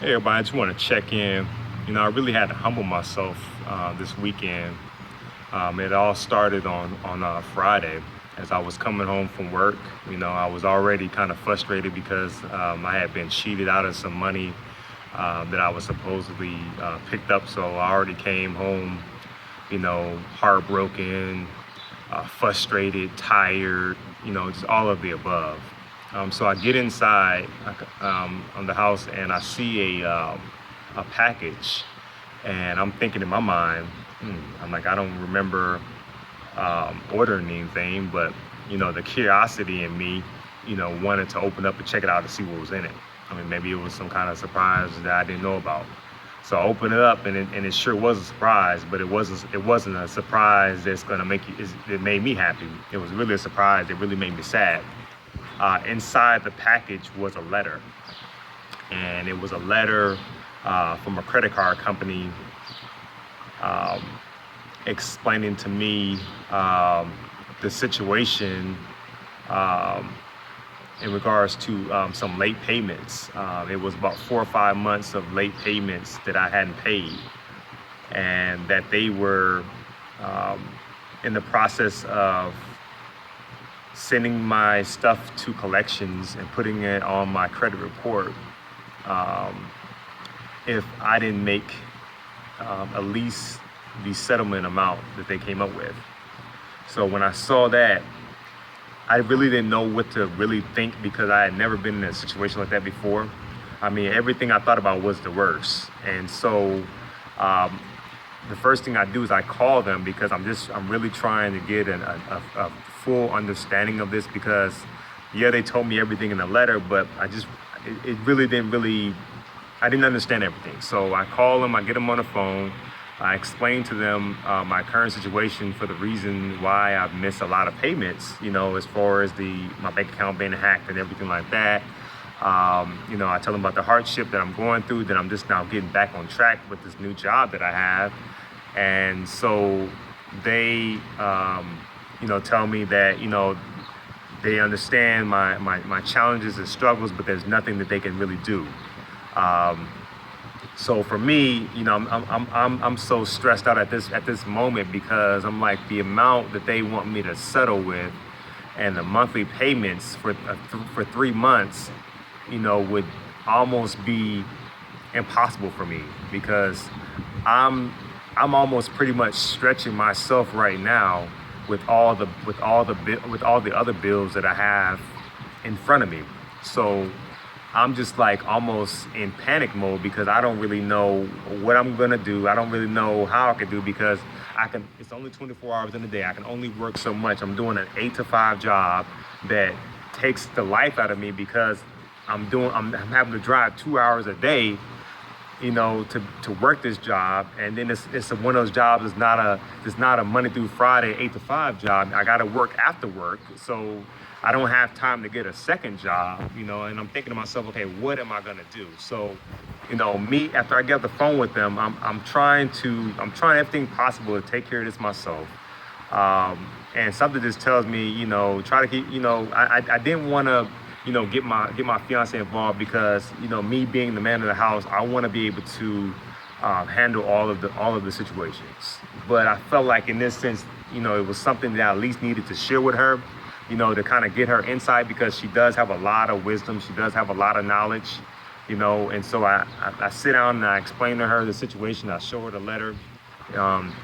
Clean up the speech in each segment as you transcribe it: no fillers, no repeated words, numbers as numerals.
Hey everybody, I just want to check in. I really had to humble myself this weekend. It all started on Friday as I was coming home from work. I was already kind of frustrated because I had been cheated out of some money that I was supposedly picked up. So I already came home, heartbroken, frustrated, tired, just all of the above. So I get inside on the house and I see a package, and I'm thinking in my mind, I'm like, I don't remember ordering anything, but the curiosity in me, wanted to open up and check it out to see what was in it. I mean, maybe it was some kind of surprise that I didn't know about. So I opened it up, and it sure was a surprise, but it wasn't a surprise that's gonna make you. It made me happy. It was really a surprise that really made me sad. Inside the package was a letter, and it was a letter from a credit card company um, explaining to me the situation um, in regards to some late payments. It was about 4 or 5 months of late payments that I hadn't paid, and that they were um, in the process of sending my stuff to collections and putting it on my credit report um, if I didn't make at least the settlement amount that they came up with. So when I saw that, I really didn't know what to really think because I had never been in a situation like that before. I mean, everything I thought about was the worst. And so um, the first thing I do is I call them because I'm really trying to get a full understanding of this because, yeah, they told me everything in the letter, but it really didn't really, I didn't understand everything. So I call them, I get them on the phone. I explained to them my current situation for the reason why I've missed a lot of payments, as far as my bank account being hacked and everything like that. I tell them about the hardship that I'm going through, that I'm just now getting back on track with this new job that I have. And so they, tell me that, they understand my challenges and struggles, but there's nothing that they can really do. Um, so for me, I'm so stressed out at this moment because I'm like, the amount that they want me to settle with and the monthly payments for 3 months, would almost be impossible for me because I'm I'm almost pretty much stretching myself right now with all the other bills that I have in front of me. So I'm just like almost in panic mode because I don't really know what I'm gonna do. I don't really know how I can do because it's only 24 hours in a day. I can only work so much. I'm doing an 8 to 5 job that takes the life out of me because I'm having to drive 2 hours a day, to work this job. And then it's one of those jobs. It's not a Monday through Friday 8 to 5 job. I got to work after work, so I don't have time to get a second job. And I'm thinking to myself, okay, what am I gonna do? So, me after I get off the phone with them, I'm trying everything possible to take care of this myself. And something just tells me, try to keep, I didn't want to, get my fiance involved because, me being the man of the house, I want to be able to handle all of the situations. But I felt like in this sense, it was something that I at least needed to share with her, to kind of get her insight because she does have a lot of wisdom. She does have a lot of knowledge, and so I sit down and I explain to her the situation. I show her the letter. Um,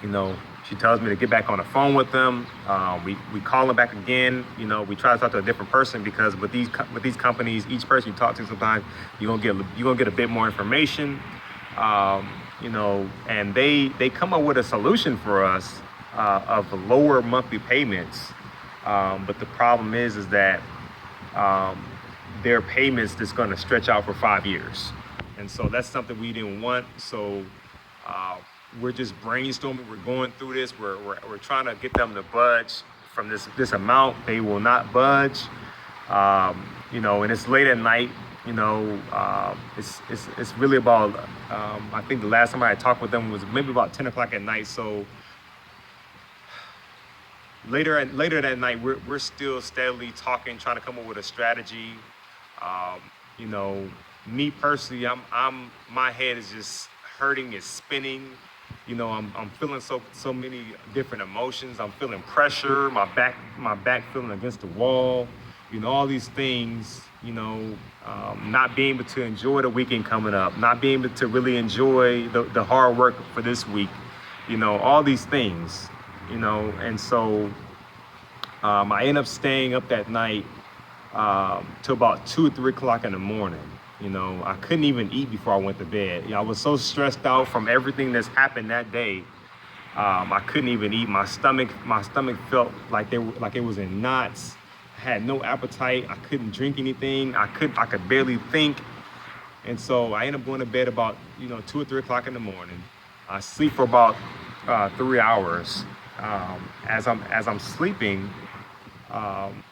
you know, she tells me to get back on the phone with them. We call them back again. We try to talk to a different person because with these companies, each person you talk to, sometimes you're gonna get a bit more information. And they come up with a solution for us of lower monthly payments. But the problem is that um, their payments is going to stretch out for 5 years, and so that's something we didn't want. So uh, we're just brainstorming. We're going through this. We're trying to get them to budge from this amount. They will not budge. And it's late at night. It's really about. I think the last time I had talked with them was maybe about 10 o'clock at night. So later that night, we're still steadily talking, trying to come up with a strategy. Um, You know, me personally, my head is just hurting, it's spinning. You know, I'm feeling so many different emotions. I'm feeling pressure, my back feeling against the wall. You know, all these things. You know, not being able to enjoy the weekend coming up, not being able to really enjoy the hard work for this week. You know, all these things. You know, and so I end up staying up that night till about 2 or 3 o'clock in the morning. You know, I couldn't even eat before I went to bed. You know, I was so stressed out from everything that's happened that day. I couldn't even eat. My stomach felt like it was in knots. I had no appetite. I couldn't drink anything. I could barely think. And so I ended up going to bed about 2 or 3 o'clock in the morning. I sleep for about 3 hours. As I'm sleeping, um,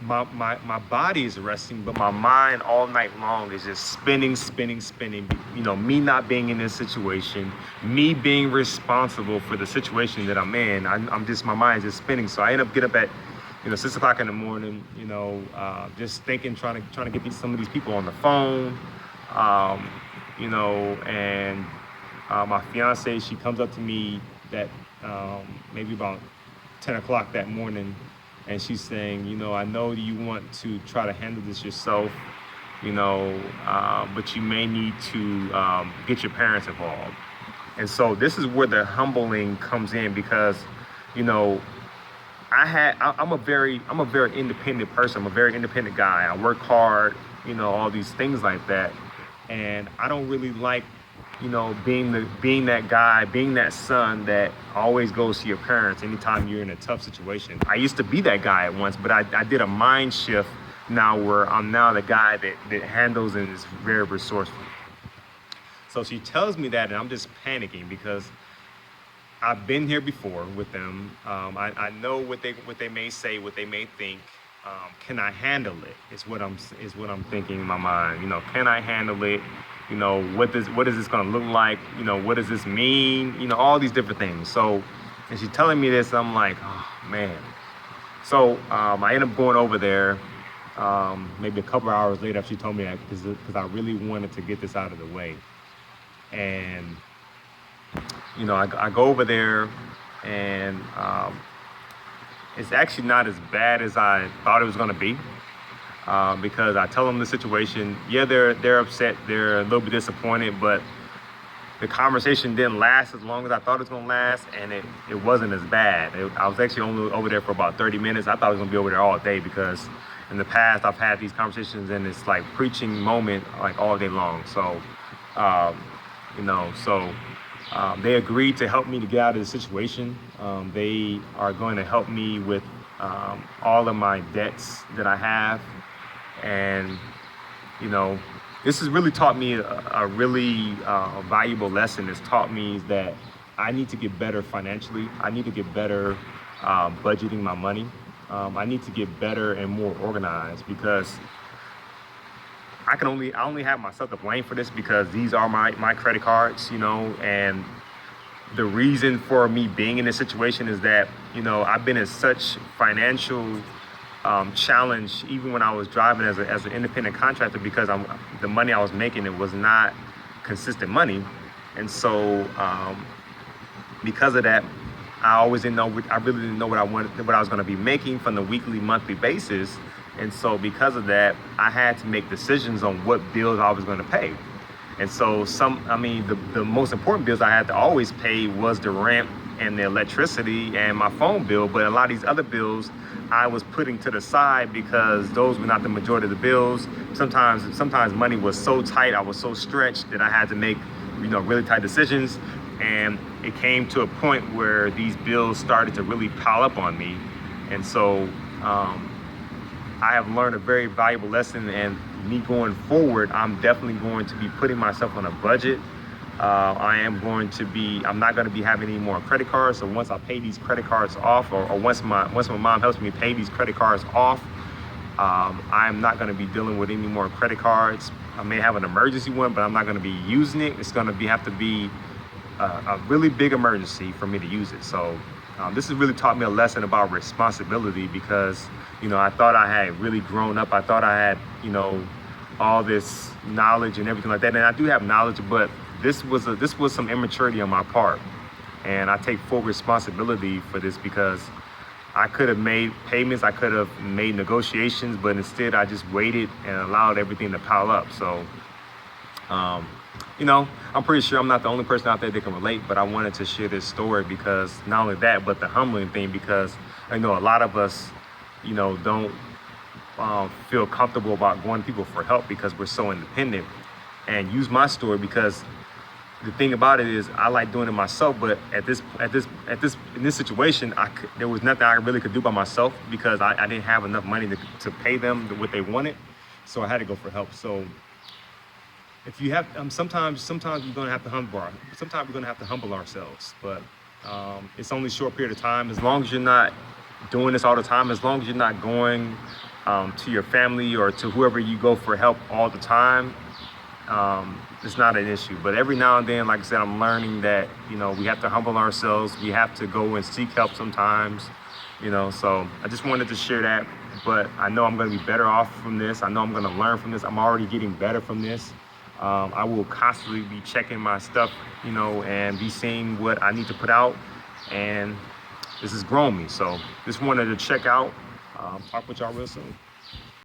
my body is resting, but my mind all night long is just spinning, spinning, spinning. You know, me not being in this situation, me being responsible for the situation that I'm in. My mind's just spinning. So I end up getting up at 6 o'clock in the morning. Just thinking, trying to get some of these people on the phone. Um, and my fiance, she comes up to me that maybe about 10 o'clock that morning, and she's saying, I know you want to try to handle this yourself, but you may need to get your parents involved. And so this is where the humbling comes in, because, you know, I'm a very independent person. I'm a very independent guy. I work hard, all these things like that. And I don't really like, being that guy, being that son that always goes to your parents anytime you're in a tough situation. I used to be that guy at once, but I did a mind shift now where I'm now the guy that handles and is very resourceful. So she tells me that, and I'm just panicking because I've been here before with them. I know what they may say, what they may think. Can I handle it? Is what I'm thinking in my mind. Can I handle it? What is this going to look like? What does this mean? All these different things. So, and she's telling me this, I'm like, oh man. So I end up going over there. Maybe a couple of hours later, after she told me that, because I really wanted to get this out of the way. And I go over there, and it's actually not as bad as I thought it was going to be, because I tell them the situation. Yeah, they're upset, they're a little bit disappointed, but the conversation didn't last as long as I thought it was going to last, and it wasn't as bad. I was actually only over there for about 30 minutes. I thought I was going to be over there all day, because in the past I've had these conversations, and it's like preaching moment like all day long. So, um, they agreed to help me to get out of the situation. They are going to help me with all of my debts that I have. And, this has really taught me a really valuable lesson. It's taught me that I need to get better financially. I need to get better budgeting my money. I need to get better and more organized, because I only have myself to blame for this, because these are my credit cards, and the reason for me being in this situation is that, I've been in such financial challenge, even when I was driving as an independent contractor, because the money I was making, it was not consistent money. And so because of that, I really didn't know what I was going to be making from the weekly, monthly basis. And so because of that, I had to make decisions on what bills I was going to pay. And so the most important bills I had to always pay was the rent and the electricity and my phone bill. But a lot of these other bills I was putting to the side, because those were not the majority of the bills. Sometimes money was so tight, I was so stretched, that I had to make, really tight decisions. And it came to a point where these bills started to really pile up on me. And so I have learned a very valuable lesson, and me going forward, I'm definitely going to be putting myself on a budget. I'm not going to be having any more credit cards. So once I pay these credit cards off, or once my mom helps me pay these credit cards off, I'm not going to be dealing with any more credit cards. I may have an emergency one, but I'm not going to be using it. It's going to have to be a really big emergency for me to use it. So this has really taught me a lesson about responsibility, because I thought I had really grown up. I thought I had all this knowledge and everything like that. And I do have knowledge, but this was some immaturity on my part, and I take full responsibility for this because I could have made payments, I could have made negotiations, but instead I just waited and allowed everything to pile up. So, I'm pretty sure I'm not the only person out there that can relate, but I wanted to share this story because not only that, but the humbling thing, because I know a lot of us, don't feel comfortable about going to people for help because we're so independent. And use my story because the thing about it is I like doing it myself, but in this situation, there was nothing I really could do by myself because I didn't have enough money to pay them what they wanted, so I had to go for help. So if you have, sometimes we're gonna have to humble ourselves, but it's only a short period of time. As long as you're not doing this all the time, as long as you're not going to your family or to whoever you go for help all the time, it's not an issue. But every now and then, like I said, I'm learning that, we have to humble ourselves. We have to go and seek help sometimes, so I just wanted to share that. But I know I'm going to be better off from this. I know I'm going to learn from this. I'm already getting better from this. I will constantly be checking my stuff, and be seeing what I need to put out. And this has grown me. So just wanted to check out. Talk with y'all real soon.